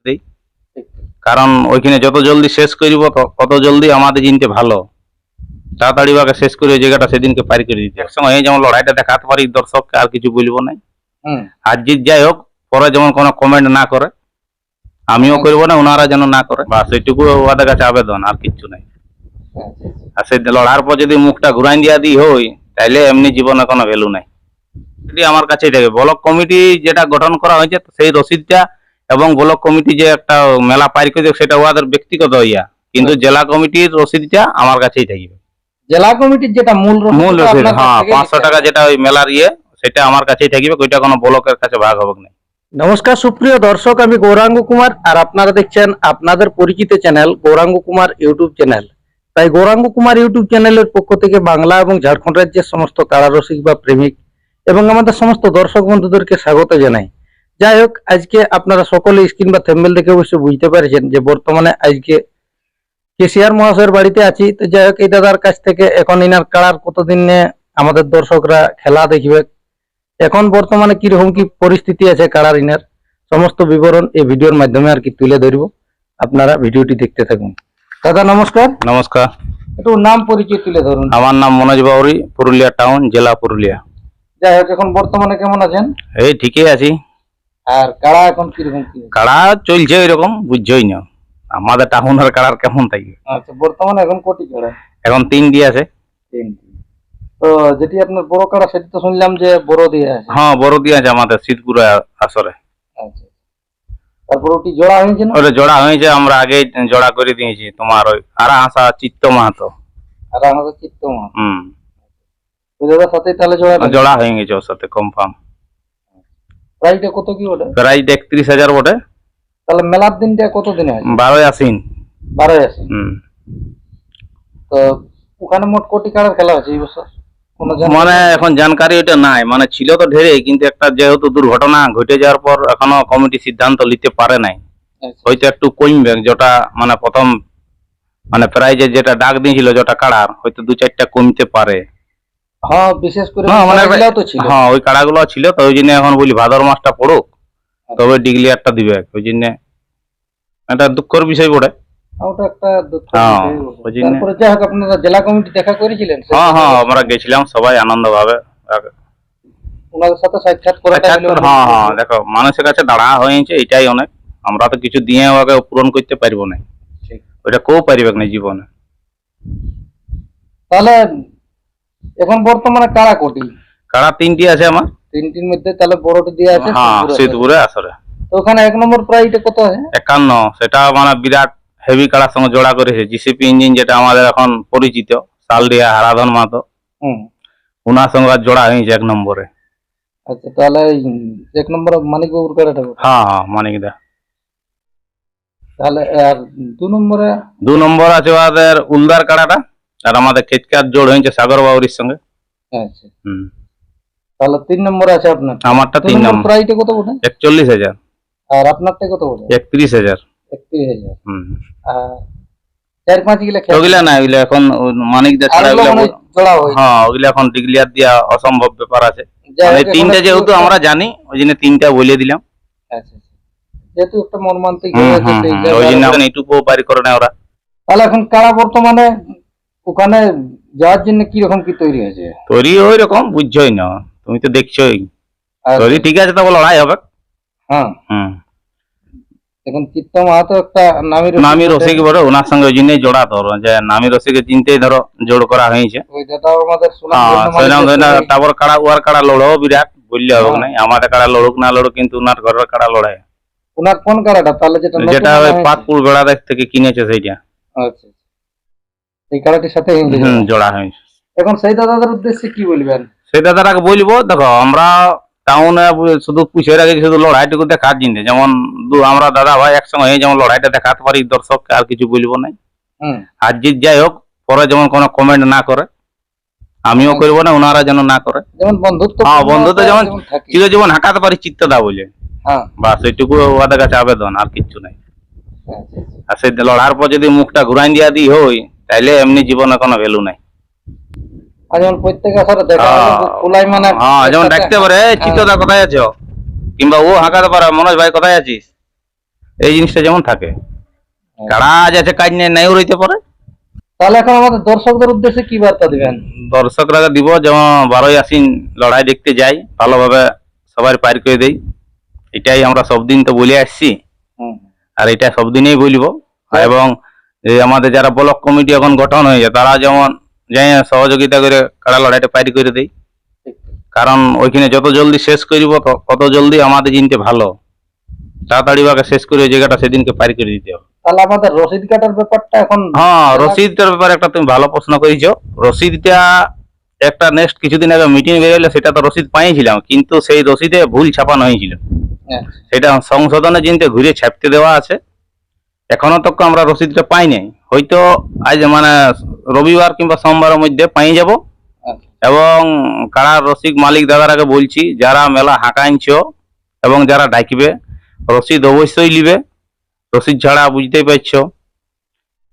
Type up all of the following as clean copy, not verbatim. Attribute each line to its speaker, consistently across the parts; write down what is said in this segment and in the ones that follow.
Speaker 1: দেই, কারণ ওইখানে যত জলদি শেষ করব তত জলদি আমাদের জিনতে ভালো, তাড়াতাড়ি ভাবে শেষ করে ওই জায়গাটা সেদিনকে পারি করে দিতে একসঙ্গে এই যেমন লড়াইটা দেখাতে পারি দর্শককে, আর কিছু বলবো নাই। আর জিত যাই হোক, পরে যেমন কোনো কমেন্ট না করে, আমিও করবো না, ওনারা যেন না করে, বাস এইটুকু ওদের কাছে আবেদন, আর কিচ্ছু নাই। আর সেই লড়ার পর যদি মুখটা ঘুরাই দিয়া দিই হই, তাইলে এমনি জীবনে কোনো ভ্যালু নাই। যদি আমার কাছেই থাকে ব্লক কমিটি যেটা গঠন করা হয়েছে, সেই রসিদটা এবং ব্লক কমিটি যে একটা মেলা পার করে সেটা ওদের ব্যক্তিগত ইয়া, কিন্তু জেলা কমিটির রসিদটা আমার কাছেই থাকবে।
Speaker 2: জেলা কমিটির যেটা মূল
Speaker 1: রসিদ, হ্যাঁ 500 টাকা যেটা ওই মেলার ইয়ে, সেটা আমার কাছেই থাকবে, ওইটা কোনো ব্লকের কাছে ভাগ হবে না।
Speaker 2: নমস্কার সুপ্রিয় দর্শক, আমি গৌরাঙ্গ কুমার, আর আপনারা দেখছেন আপনাদের পরিচিত channel Gauranga Kumar YouTube channel. তাই গৌরাঙ্গ কুমার ইউটিউব চ্যানেলের পক্ষ থেকে বাংলা এবং ঝাড়খণ্ড রাজ্যের সমস্ত কারারসিক বা প্রেমিক এবং আমাদের সমস্ত দর্শক বন্ধুদেরকে স্বাগত জানাই। যাই হোক, আজকে আপনারা সকলে স্ক্রিন বা থেম্বনেল দেখে অবশ্যই বুঝতে পেরেছেন যে বর্তমানে আজকে কেসিআর মহাশয়ের বাড়িতে আছি। তো যাই হোক, এই দাদার কাছ থেকে এখন ইনার কারার কতদিনে আমাদের দর্শকরা খেলা দেখবে, এখন বর্তমানে কিরকম কি পরিস্থিতি আছে কারার ইনার, সমস্ত বিবরণ এই ভিডিওর মাধ্যমে আর কি তুলে ধরব। আপনারা ভিডিওটি দেখতে থাকুন। দাদা নমস্কার।
Speaker 1: নমস্কার।
Speaker 2: একটু নাম পরিচয় তুলে ধরুন।
Speaker 1: আমার নাম মনোজ বাউরি, পুরুলিয়া টাউন, জেলা পুরুলিয়া।
Speaker 2: যাই হোক, এখন বর্তমানে কেমন আছেন?
Speaker 1: এই ঠিকই আছি।
Speaker 2: আর কারা এখন কিরকম কি?
Speaker 1: কাড়া চলছে এরকম, বুঝছই না আমাদের টাউনের কাড়ার কেমন থাকবে।
Speaker 2: আচ্ছা, বর্তমানে এখন কোটি কাড়া?
Speaker 1: এখন 3টি আছে।
Speaker 2: 3টি। তো যেটি আপনার বড় কাড়া, সেটি তো শুনলাম যে বড় দিয়ে আছে।
Speaker 1: হ্যাঁ, বড় দিয়ে আছে আমাদের শীতপুরে আসরে।
Speaker 2: আচ্ছা, তারপর ওটি জোড়া হয়েছে না?
Speaker 1: ওটা জোড়া হয়েছে, আমরা আগে জোড়া করে দিয়েছি। তোমার ওই আরা হাসা চিত্ত মাহাতো।
Speaker 2: আর আমাদের চিত্ত মাহাতো। ওই দাদার সাথে তাহলে
Speaker 1: জোড়া হয়ে গেছে, ওর সাথে কনফার্ম।
Speaker 2: প্রাইসটা কত কি ওটা?
Speaker 1: প্রাইস 31,000 বটে।
Speaker 2: তাহলে মেলার দিনটা কত দিনে আছে?
Speaker 1: 12 আশ্বিন।
Speaker 2: 12 আশ্বিন। তো ওখানে মোট কোটি কাড়ার খেলা আছে এই বছর?
Speaker 1: মানে এখন জানকারি এটা নাই, মানে ছিল তো ঢেরে, কিন্তু একটা যেহেতু দুর্ঘটনা ঘটে যাওয়ার পর এখনো কমিটি সিদ্ধান্ত নিতে পারে নাই। হয়তো একটু কমবে, যেটা মানে প্রথম মানে প্রাইজে যেটা ডাক দিয়েছিল যেটা কাড়ার, হয়তো 2-4টা কমতে পারে।
Speaker 2: হ্যাঁ, বিশেষ করে
Speaker 1: মানে
Speaker 2: তো ছিল।
Speaker 1: হ্যাঁ, ওই কাড়াগুলো ছিল তো, ওই জন্য এখন বলি ভাদর মাসটা পড়ুক তবে ডিক্লিয়ারটা দিবে। ওই জন্য একটা দুঃখের বিষয় বটে।
Speaker 2: ওটা একটা দুঃখের বিষয়। তারপরে যাই হোক, আপনারা জেলা কমিটি দেখা করেছিলেন?
Speaker 1: হ্যাঁ হ্যাঁ, আমরা গেছিলাম সবাই আনন্দ ভাবে।
Speaker 2: ওনাদের সাথে সাক্ষাৎ করাটা হলো।
Speaker 1: হ্যাঁ হ্যাঁ, দেখো মানুষের কাছে দাঁড়া হয়েছে, এটাই অনেক। আমরা তো কিছু দিয়ে ওকে পূরণ করতে পারবো না, ওইটা কেউ পারবে না জীবনে।
Speaker 2: তাহলে এখন বর্তমানে কারা কোটি?
Speaker 1: কাড়া 3টি আছে আমার।
Speaker 2: 3টির মধ্যে তাহলে বড়টি দিয়ে আছে
Speaker 1: শীতপুরে আসরে।
Speaker 2: তো ওখানে 1 নম্বর প্রাইসটা কত আছে?
Speaker 1: 51। সেটা মানে বিরাট হেভি কাড়ার সঙ্গে জোড়া করেছে, জিসিপি ইঞ্জিন যেটা আমাদের এখন পরিচিত, সালডিয়া হারাধন মাহাতো। ওনার সঙ্গে জোড়া হয়েছে 1 নম্বরে।
Speaker 2: আচ্ছা, তাহলে 1 নম্বর মানিক বাবুর কাড়াটা?
Speaker 1: হ্যাঁ হ্যাঁ, মানিক দা।
Speaker 2: তাহলে আর 2
Speaker 1: নম্বর আছে ওদের উলদার কাড়াটা, আর আমাদের খেচকার জোড় হয়েছে সাগর বাউরির সঙ্গে।
Speaker 2: আচ্ছা, তাহলে 3 নম্বর আছে আপনার?
Speaker 1: আমারটা 3 নম্বর।
Speaker 2: প্রাইসটা কত বটে?
Speaker 1: 41,000।
Speaker 2: আর আপনারটা কত বটে?
Speaker 1: 31,000।
Speaker 2: 31,000। আর 4-5 গিলা খেলা?
Speaker 1: ওগুলা না, ওগুলা এখন মানিক দা ছাড়া ওগুলা। হ্যাঁ, ওগুলা এখন ডিক্লিয়ার দেওয়া অসম্ভব ব্যাপার আছে। মানে 3টা যেহেতু আমরা জানি, ওই জন্য 3টা বলে দিলাম।
Speaker 2: আচ্ছা, যেহেতু একটা মর্মান্তিক
Speaker 1: ওই জন্য এইটুকু পারি করে না ওরা।
Speaker 2: তাহলে এখন কারা বর্তমানে ওখানে যাওয়ার জন্য কি রকম কি তৈরি হয়েছে?
Speaker 1: তৈরি ওই রকম বুঝছই না, তুমি তো দেখছোই। তৈরি ঠিক আছে, তবে লড়াই হবে।
Speaker 2: হ্যাঁ। এখন চিত্ত মাহাতো একটা নামি
Speaker 1: রসিক বড়, ওনার সঙ্গে ওই জন্যই জোড়া ধরো, যে নামি রসিকে চিনতেই ধরো জোড় করা হয়েছে। তারপর কাড়া ওয়ার কাড়া লড়ো বিরাট, বললে হবে না। আমাদের কাড়া লড়ুক না লড়ুক, কিন্তু ওনার ঘরের কাড়া লড়াই।
Speaker 2: ওনার কোন কাড়াটা? তাহলে
Speaker 1: যেটা ওই পাতপুর বেড়া থেকে কিনেছে সেইটা।
Speaker 2: আচ্ছা, এই কাড়াটির সাথে
Speaker 1: জোড়া হয়েছে।
Speaker 2: এখন সেই দাদাদের উদ্দেশ্যে কি বলবেন?
Speaker 1: সেই দাদাটাকে বলবো, দেখো আমরা টাউনে শুধু পুষে রাখি, শুধু লড়াইটুকু দেখার জন্য। যেমন আমরা দাদা ভাই একসঙ্গে যেমন লড়াইটা দেখাতে পারি দর্শককে, আর কিছু বলবো নাই। আর জিত যাই হোক, পরে যেমন কোনো কমেন্ট না করে, আমিও করবো না, ওনারা যেন না করে।
Speaker 2: যেমন বন্ধুত্ব,
Speaker 1: হ্যাঁ বন্ধুত্ব যেমন চিরজীবন হাঁকাতে পারি চিত্তদা বলে, বাস এইটুকু ওদের কাছে আবেদন, আর কিচ্ছু নাই। আর সেই লড়ার পর যদি মুখটা ঘুরাই দিয়া দিই হই, তাইলে এমনি জীবনে কোনো ভ্যালু নাই।
Speaker 2: যেমন প্রত্যেক আসরে দেখা খোলাই, মানে
Speaker 1: যেমন ডাকতে পারে চিত্তদা কোথায় আছো, কিংবা ও হাঁকাতে পারে মনোজ ভাই কোথায় আছিস, এই জিনিসটা যেমন থাকে। কারা আজ আছে কাজ নেই, নাইও রইতে পারে।
Speaker 2: তাহলে এখন আমাদের দর্শকদের উদ্দেশ্যে কি বার্তা দিবেন?
Speaker 1: দর্শকরা দিব যেমন 12ই আশ্বিন লড়াই দেখতে যাই, ভালোভাবে সবাই পার করে দেই, এটাই আমরা সবদিন তো বলে আসছি আর এটা সবদিনেই বলবো। এবং এই আমাদের যারা ব্লক কমিটি এখন গঠন হয়েছে তারা যেমন যাই সহযোগিতা করে কারা লড়াইটা পার করে দেই, কারণ ওইখানে যত জলদি শেষ করব তত জলদি আমাদের জিনতে ভালো, তাড়াতাড়ি ভাবে শেষ করে ওই জায়গাটা সেদিনকে পার করে দিতে হবে।
Speaker 2: তাহলে আমাদের রসিদ কাটার ব্যাপারটা এখন
Speaker 1: হ্যাঁ, রসিদটার ব্যাপারে একটা তুমি ভালো প্রশ্ন করেছো। রসিদটা একটা নেক্সট কিছুদিন আগে মিটিং বেরোলো, সেটা তো রসিদ পাইছিলাম, কিন্তু সেই রসিদে ভুল ছাপানো হয়েছিল। সেটা সংশোধনের জিনিসটা ঘুরে ছাপতে দেওয়া আছে, এখনো তক আমরা রসিদটা পাই নাই। হয়তো আজ মানে রবিবার কিংবা সোমবারের মধ্যে পাই যাব। এবং কারার রসিদ মালিক দাদারাকে বলছি, যারা মেলা হাঁকা আনছো এবং যারা ডাকবে রসিদ অবশ্যই নিবে, রসিদ ছাড়া বুঝতেই পারছো।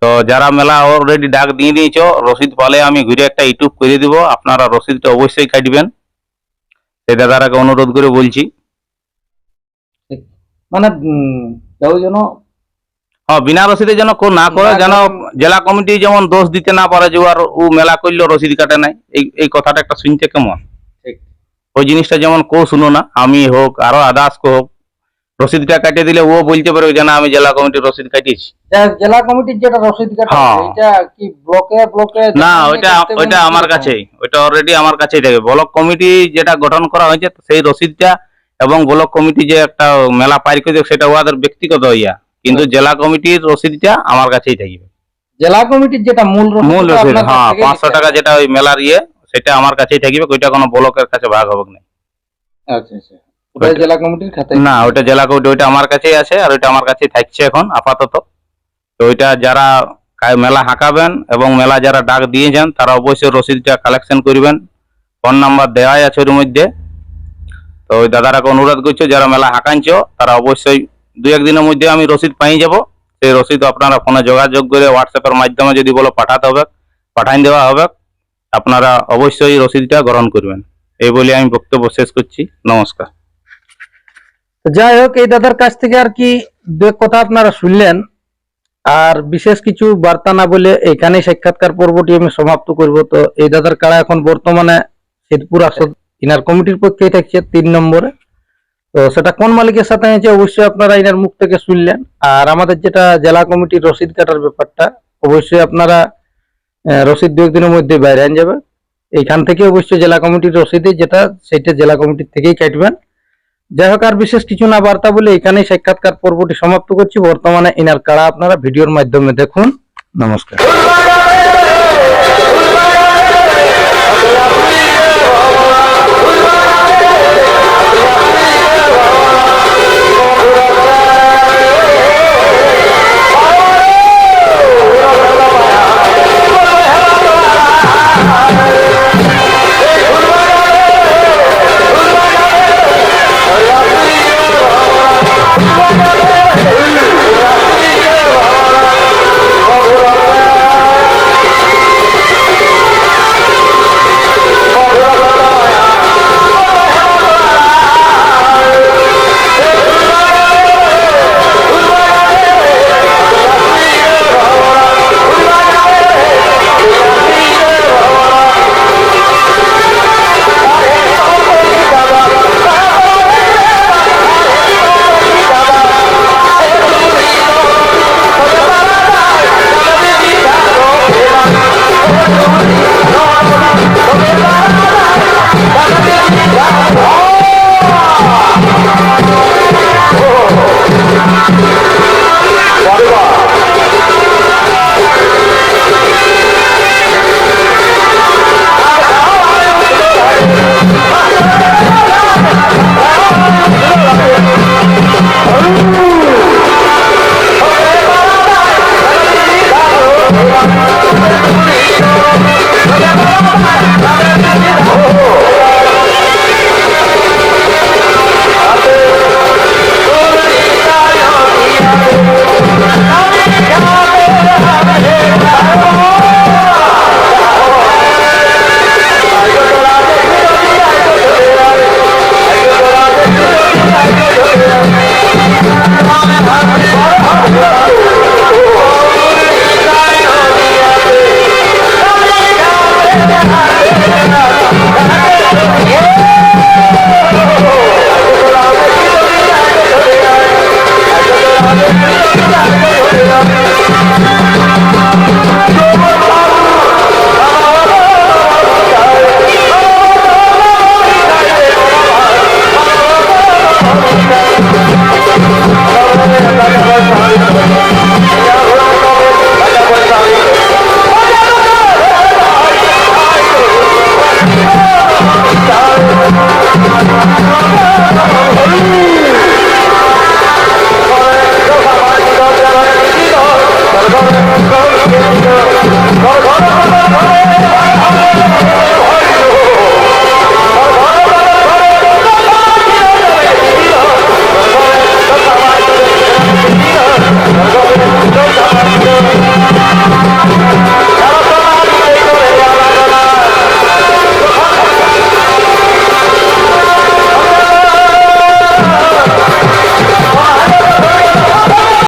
Speaker 1: তো যারা মেলা অলরেডি ডাক দিয়ে দিয়েছো, রসিদ পালে আমি ঘুরে একটা ইউটিউব করে দিব, আপনারা রসিদটা অবশ্যই কাটবেন, সেই দাদারাকে অনুরোধ করে বলছি।
Speaker 2: মানে কেউ যেন
Speaker 1: হ্যাঁ, বিনা রসিদে যেন কেউ না করে, যেন জেলা কমিটি যেমন দোষ দিতে না পারে যে আর ও মেলা করলো রসিদ কাটে নাই, এই কথাটা একটা শুনতে কেমন। ওই জিনিসটা যেমন কেউ শুনো না, আমি হোক আরো আদার্স হোক, রসিদটা কাটিয়ে দিলে ও বলতে পারবে যে না আমি জেলা কমিটির রসিদ কাটিয়েছি।
Speaker 2: জেলা কমিটির যেটা রসিদ কাটা এটা কি ব্লকে
Speaker 1: না, ওইটা আমার কাছেই, ওইটা অলরেডি আমার কাছেই থাকে। ব্লক কমিটি যেটা গঠন করা হয়েছে সেই রসিদটা এবং ব্লক কমিটি যে একটা মেলা পার করে দেবে সেটা ওদের ব্যক্তিগত ইয়া, কিন্তু জেলা কমিটির রসিদটা আমার কাছেই থাকবে।
Speaker 2: জেলা কমিটির যেটা মূল
Speaker 1: রসিদ, হ্যাঁ 500 টাকা যেটা ওই মেলার ইয়ে, সেটা আমার কাছেই থাকবে, ওইটা কোনো ব্লকের কাছে ভাগ হবে না।
Speaker 2: আচ্ছা আচ্ছা, ওটা জেলা কমিটির খাতায়
Speaker 1: না, ওইটা জেলা কমিটি, ওইটা আমার কাছেই আছে আর ওইটা আমার কাছেই থাকছে এখন আপাতত। তো ওইটা যারা মেলা হাঁকাবেন এবং মেলা যারা ডাক দিয়েছেন তারা অবশ্যই রসিদটা কালেকশন করবেন, ফোন নাম্বার দেওয়াই আছে ওর মধ্যে। তো ওই দাদারাকে অনুরোধ করছো, যারা মেলা হাঁকানছো তারা অবশ্যই 2-1 দিনের মধ্যে আমি রসিদ পাই যাব। সেই রসিদ আপনারা ফোনে যোগাযোগ করে হোয়াটসঅ্যাপের মাধ্যমে যদি বলো পাঠাতে হবে, পাঠাই দেওয়া হবে। আপনারা অবশ্যই রসিদটা গ্রহণ করবেন, এই বলে আমি বক্তব্য শেষ করছি। নমস্কার।
Speaker 2: যাই হোক, এই দাদার কাছ থেকে আর কি দু এক কথা আপনারা শুনলেন, আর বিশেষ কিছু বার্তা না বলে এখানে সাক্ষাৎকার পর্বটি আমি সমাপ্ত করব। তো এই দাদার কাড়া এখন বর্তমানে সিদ্ধপুর আসর ইনার কমিটির পক্ষেই থাকছে 3 নম্বরে। তো সেটা কোন মালিকের সাথে হয়েছে অবশ্যই আপনারা ইনার মুখ থেকে শুনলেন। আর আমাদের যেটা জেলা কমিটির রসিদ কাটার ব্যাপারটা, অবশ্যই আপনারা রসিদ 2-1 দিনের মধ্যে বাইরে আন যাবে। এইখান থেকে অবশ্যই জেলা কমিটির রসিদে যেটা সেটা জেলা কমিটির থেকেই কাটবেন। যাই হোক, আর বিশেষ কিছু না বার্তা বলে এখানেই সাক্ষাৎকার পর্বটি সমাপ্ত করছি। বর্তমানে ইনার কাড়া আপনারা ভিডিওর মাধ্যমে দেখুন। নমস্কার।